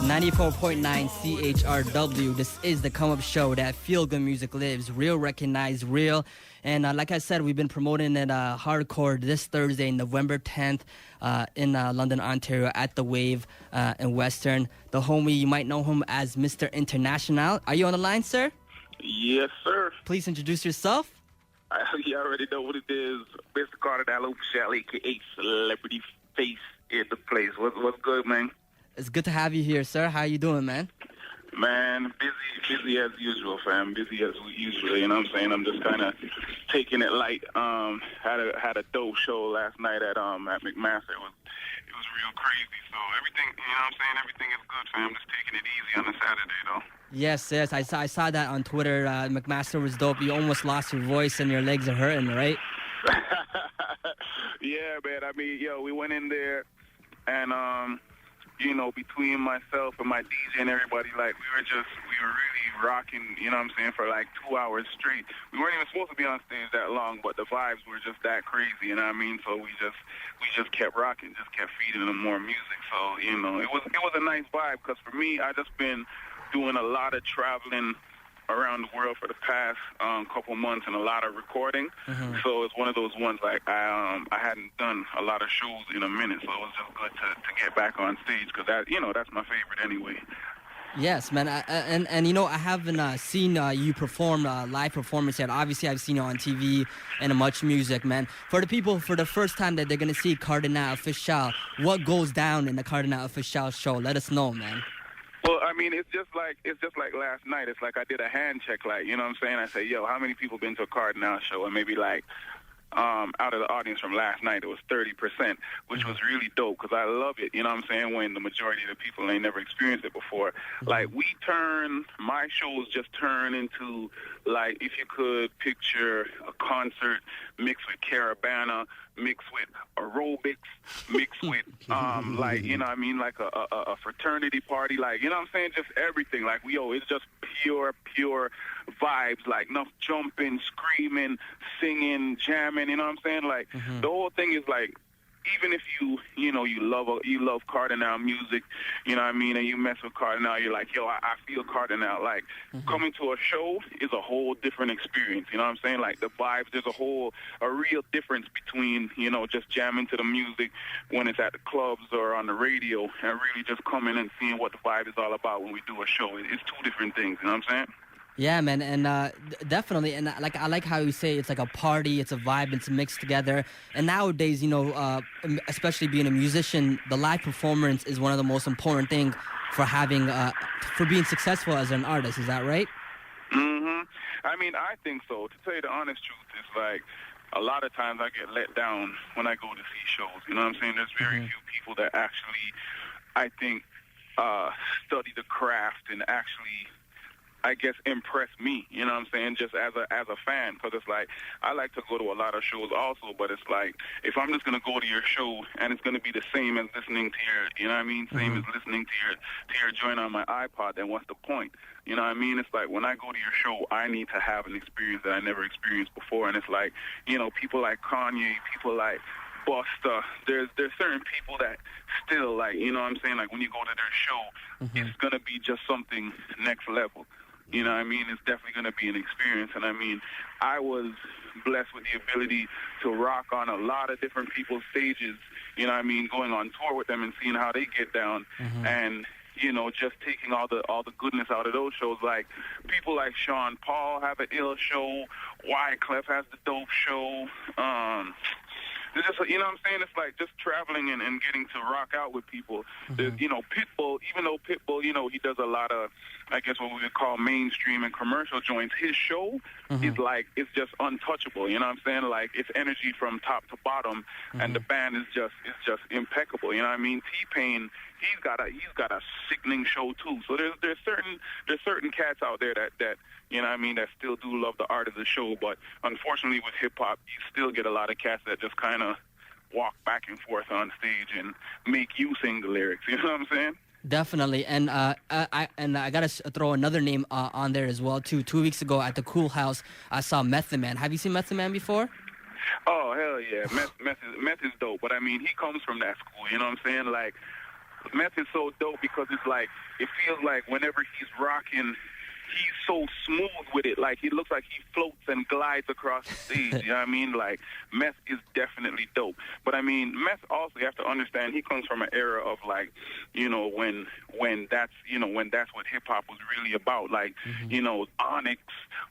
94.9 CHRW. This is the Come Up Show that feel good music lives. Real, recognized, real. And like I said, we've been promoting it hardcore this Thursday, November 10th, in London, Ontario, at the Wave in Western. The homie, you might know him as Mr. International. Are you on the line, sir? Yes, sir. Please introduce yourself. You already know what it is. Mr. Cardinal Offishall, a.k.a. Celebrity Face in the place. What's good, man? It's good to have you here, sir. How you doing, man? Man, busy as usual, fam. Busy as usual. You know what I'm saying? I'm just kind of taking it light. Had a dope show last night at McMaster. It was real crazy. So everything, you know what I'm saying? Everything is good, fam. Just taking it easy on a Saturday, though. Yes. I saw that on Twitter. McMaster was dope. You almost lost your voice and your legs are hurting, right? Yeah, man. I mean, we went in there and you know, between myself and my DJ and everybody, like, we were really rocking, you know what I'm saying, for like 2 hours straight. We weren't even supposed to be on stage that long, but the vibes were just that crazy, you know what I mean? So we just kept rocking, just kept feeding them more music. So, you know, it was a nice vibe, because for me, I just been doing a lot of traveling around the world for the past couple months and a lot of recording. Mm-hmm. So it's one of those ones, like, I hadn't done a lot of shows in a minute, so it was just good to get back on stage, because that, you know, that's my favorite anyway. Yes, man, and you know, I haven't seen you perform live performance yet. Obviously, I've seen you on TV and much music, man. For the people, for the first time that they're gonna see Kardinal Offishall, what goes down in the Kardinal Offishall show? Let us know, man. Well, I mean, it's just like last night. It's like I did a hand check, like, you know what I'm saying? I say, yo, how many people been to a Cardinal show? And maybe like, out of the audience from last night, it was 30%, which was really dope, because I love it, you know what I'm saying, when the majority of the people ain't never experienced it before. Like, my shows just turn into, like, if you could picture a concert mixed with Caravana, mixed with aerobics, mixed with, like, you know what I mean, like a fraternity party, like, you know what I'm saying, just everything. Like, it's just pure vibes, like, enough jumping, screaming, singing, jamming, you know what I'm saying? Like, the whole thing is, like, even if you love Cardinal music, you know what I mean, and you mess with Cardinal, you're like, yo, I feel Cardinal. Like, coming to a show is a whole different experience, you know what I'm saying? Like, the vibes, there's a real difference between, you know, just jamming to the music when it's at the clubs or on the radio, and really just coming and seeing what the vibe is all about when we do a show. It's two different things, you know what I'm saying? Yeah, man, and definitely, and I like how you say it's like a party, it's a vibe, it's mixed together. And nowadays, you know, especially being a musician, the live performance is one of the most important things for being successful as an artist. Is that right? I mean, I think so. To tell you the honest truth, it's like a lot of times I get let down when I go to see shows. You know what I'm saying? There's very few people that actually, I think, study the craft and actually, I guess, impress me, you know what I'm saying, just as a fan, because it's like, I like to go to a lot of shows also, but it's like, if I'm just going to go to your show and it's going to be the same as listening to you know what I mean, same as listening to your joint on my iPod, then what's the point? You know what I mean? It's like, when I go to your show, I need to have an experience that I never experienced before, and it's like, you know, people like Kanye, people like Busta, there's certain people that still, like, you know what I'm saying, like, when you go to their show, it's going to be just something next level. You know what I mean? It's definitely going to be an experience. And I mean, I was blessed with the ability to rock on a lot of different people's stages, you know what I mean, going on tour with them and seeing how they get down. And, you know, just taking all the goodness out of those shows. Like, people like Sean Paul have an ill show. Wyclef has the dope show. It's just, you know what I'm saying? It's like just traveling and getting to rock out with people. There's, you know, Pitbull, even though Pitbull, you know, he does a lot of, I guess, what we would call mainstream and commercial joints, his show is like, it's just untouchable, you know what I'm saying? Like, it's energy from top to bottom, and the band is just impeccable, you know what I mean? T-Pain, he's got a sickening show too. So there's certain cats out there that you know what I mean, that still do love the art of the show, but unfortunately with hip-hop, you still get a lot of cats that just kind of walk back and forth on stage and make you sing the lyrics, you know what I'm saying? Definitely, and I gotta throw another name on there as well too. 2 weeks ago at the Cool House, I saw Method Man. Have you seen Method Man before? Oh, hell yeah, Meth is dope, but I mean, he comes from that school, you know what I'm saying? Like Meth is so dope because it's like, it feels like whenever he's rocking, he's so smooth with it. Like, he looks like he floats and glides across the stage. You know what I mean? Like, Meth is definitely dope. But, I mean, Meth also, you have to understand, he comes from an era of, like, you know, when that's, you know, when that's what hip-hop was really about. Like, you know, Onyx,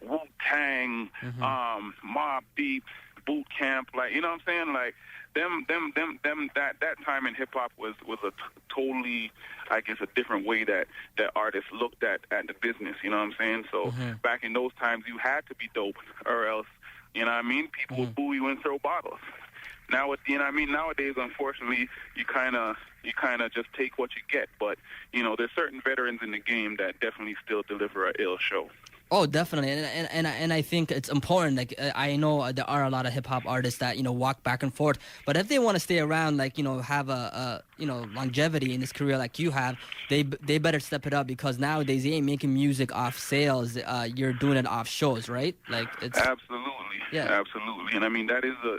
Wu-Tang, Mobb Deep, Boot Camp. Like, you know what I'm saying? Like, that time in hip hop was a totally, I guess, a different way that artists looked at the business. You know what I'm saying? So back in those times, you had to be dope, or else, you know what I mean, people would boo you and throw bottles. Now, you know what I mean, nowadays, unfortunately, you kind of just take what you get. But you know, there's certain veterans in the game that definitely still deliver a ill show. Oh, definitely, and I think it's important. Like, I know there are a lot of hip hop artists that, you know, walk back and forth, but if they want to stay around, like, you know, have a you know, longevity in this career like you have, they better step it up, because nowadays they ain't making music off sales. You're doing it off shows, right? Like, it's absolutely, absolutely, and I mean that is a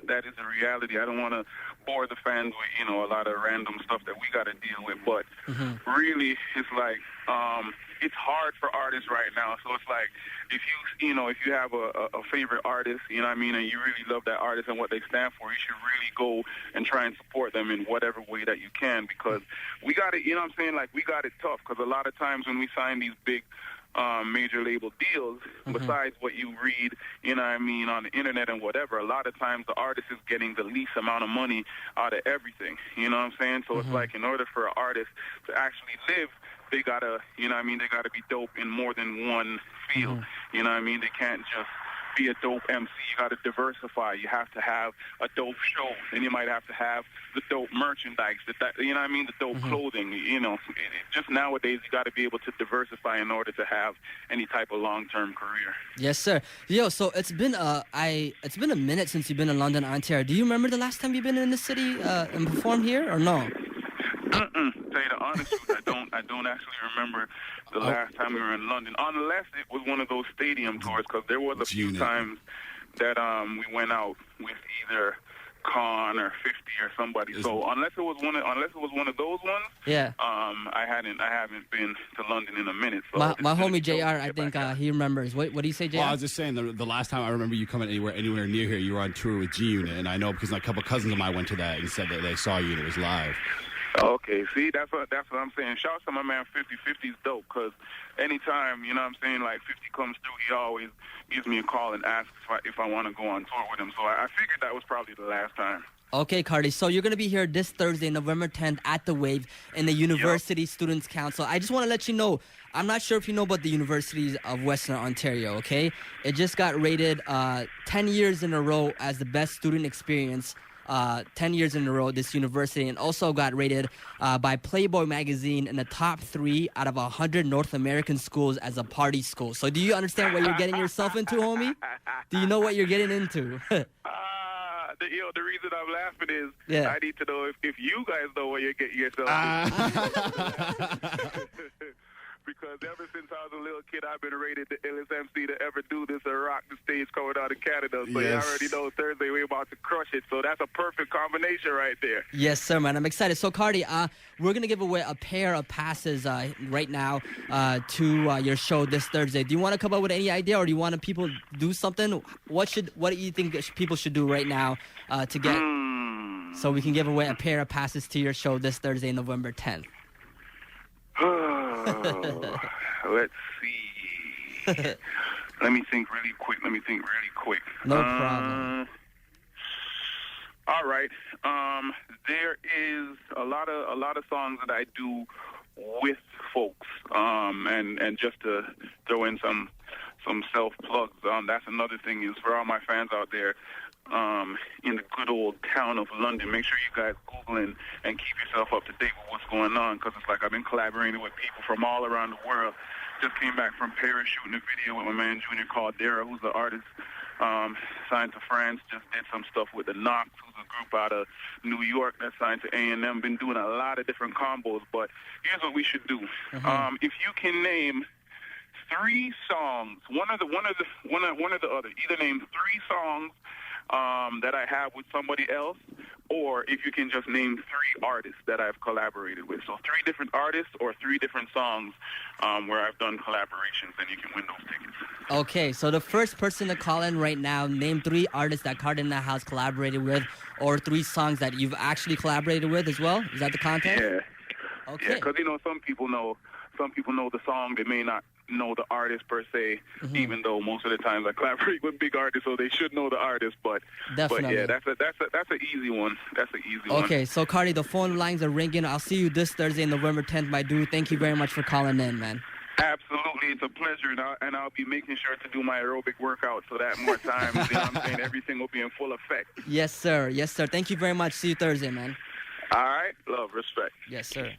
reality. I don't want to bore the fans with, you know, a lot of random stuff that we got to deal with, but really, it's like, it's hard for artists right now. So it's like, if you have a favorite artist, you know what I mean, and you really love that artist and what they stand for, you should really go and try and support them in whatever way that you can, because we got it, you know what I'm saying, like, we got it tough, because a lot of times when we sign these big major label deals, besides what you read, you know what I mean, on the internet and whatever, a lot of times the artist is getting the least amount of money out of everything, you know what I'm saying? So it's like, in order for an artist to actually live, they gotta, you know what I mean, they gotta be dope in more than one field. You know what I mean? They can't just be a dope MC. You gotta diversify. You have to have a dope show, and you might have to have the dope merchandise, you know what I mean, the dope clothing. You know, just nowadays you gotta be able to diversify in order to have any type of long-term career. Yes, sir. Yo, so it's been a minute since you've been in London, Ontario. Do you remember the last time you've been in the city and performed here, or no? Tell you the honest truth, I don't actually remember the last time we were in London, unless it was one of those stadium tours, because there was a few times that we went out with either Con or 50 or somebody. So unless it was one of those ones, I haven't been to London in a minute. So my homie JR, I think he remembers. What do you say, JR? Well, I was just saying the last time I remember you coming anywhere near here, you were on tour with G Unit, and I know because a couple cousins of mine went to that and said that they saw you and it was live. Okay, see, that's what I'm saying. Shout out to my man 50. 50's dope, because anytime, you know what I'm saying, like 50 comes through, he always gives me a call and asks if I want to go on tour with him. So I figured that was probably the last time. Okay, Cardi. So you're going to be here this Thursday, November 10th at The Wave in the University Students' Council. I just want to let you know, I'm not sure if you know about the Universities of Western Ontario, okay? It just got rated 10 years in a row as the best student experience 10 years in a row, this university, and also got rated by Playboy magazine in the top 3 out of 100 North American schools as a party school. So do you understand what you're getting yourself into, homie? Do you know what you're getting into? The reason I'm laughing is I need to know if you guys know what you're getting yourself into. Because ever since I was a little kid, I've been rated the illest MC to ever do this and rock the stage coming out of Canada. So you already know Thursday we're about to crush it. So that's a perfect combination right there. Yes, sir, man. I'm excited. So, Cardi, we're going to give away a pair of passes right now to your show this Thursday. Do you want to come up with any idea, or do you want people to do something? What do you think people should do right now to get so we can give away a pair of passes to your show this Thursday, November 10th? Let's see. Let me think really quick. No problem. All right. There is a lot of songs that I do with folks. And just to throw in some self plugs. That's another thing, is for all my fans out there. In the good old town of London, make sure you guys Google and keep yourself up to date with what's going on, because it's like I've been collaborating with people from all around the world. Just came back from Paris shooting a video with my man Junior Caldera, who's the artist signed to France. Just did some stuff with the Knox, who's a group out of New York that's signed to A&M. Been doing a lot of different combos, but here's what we should do. If you can name 3 songs, one or the other, either name 3 songs that I have with somebody else, or if you can just name 3 artists that I've collaborated with. So 3 different artists or 3 different songs where I've done collaborations, and you can win those tickets. Okay, so the first person to call in right now, name 3 artists that Cardinal has collaborated with, or 3 songs that you've actually collaborated with as well. Is that the contest? Yeah. Okay. Yeah, because some people know the song. They may not know the artist per se, even though most of the times I collaborate with big artists, so they should know the artist. But Definitely. yeah, that's an easy one. That's an easy one. Okay, so Cardi, the phone lines are ringing. I'll see you this Thursday, November 10th, my dude. Thank you very much for calling in, man. Absolutely, it's a pleasure, and I'll be making sure to do my aerobic workout so that more times, you know what I'm saying, everything will be in full effect. Yes, sir. Yes, sir. Thank you very much. See you Thursday, man. All right, love, respect. Yes, sir.